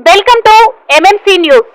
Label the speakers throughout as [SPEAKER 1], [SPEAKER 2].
[SPEAKER 1] Welcome to MMC news.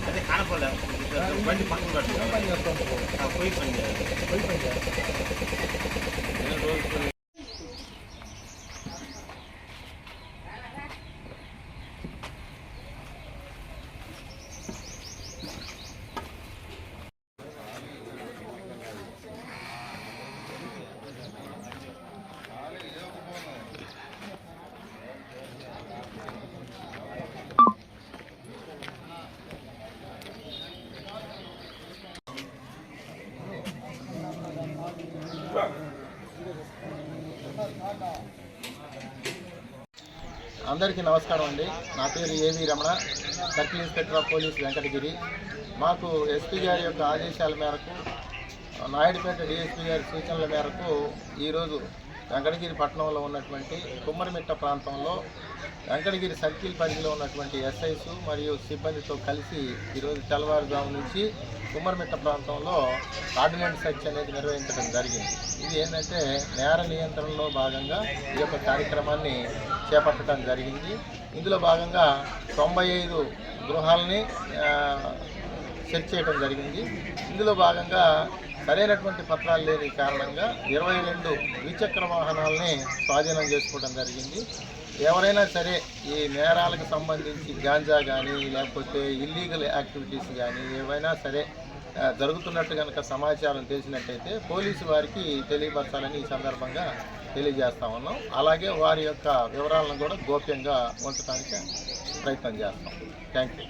[SPEAKER 2] అదే కానపడలేదు బండి పక్కన కట్టుకుంటాం పోయి పని రోజు
[SPEAKER 3] అందరికీ నమస్కారం అండి. నా పేరు ఏవి Ramana, circle inspector of police Venkatagiri. మాకు ఎస్పీ గారి యొక్క ఆదేశాల మేరకు, నాయుడుపేట డిఎస్పీ గారి సూచనల మేరకు ఈరోజు వెంకటగిరి పట్టణంలో ఉన్నటువంటి కుమ్మరిమిట్ట ప్రాంతంలో వెంకటగిరి సర్కిల్ పరిధిలో ఉన్నటువంటి ఎస్ఐస్ మరియు సిబ్బందితో కలిసి ఈరోజు తెల్లవారుజాము నుంచి కుమ్మరిమిట్ట ప్రాంతంలో ఆర్డినెన్స్ సెర్చ్ అనేది నిర్వహించడం జరిగింది. ఇది ఏంటంటే నేర నియంత్రణలో భాగంగా ఈ యొక్క కార్యక్రమాన్ని చేపట్టడం జరిగింది. ఇందులో భాగంగా 95 గృహాలని సెర్చ్ చేయడం జరిగింది. ఇందులో భాగంగా సరైనటువంటి పత్రాలు లేని కారణంగా 22 ద్విచక్ర వాహనాలని స్వాధీనం చేసుకోవడం జరిగింది. ఎవరైనా సరే ఈ నేరాలకు సంబంధించి గాంజా కానీ లేకపోతే ఇల్లీగల్ యాక్టివిటీస్ కానీ ఏవైనా సరే జరుగుతున్నట్టు కనుక సమాచారం తెలిసినట్టయితే పోలీసు వారికి తెలియపరచాలని ఈ సందర్భంగా తెలియజేస్తా ఉన్నాం. అలాగే వారి యొక్క వివరాలను కూడా గోప్యంగా ఉంచడానికి ప్రయత్నం చేస్తాం. Thank you.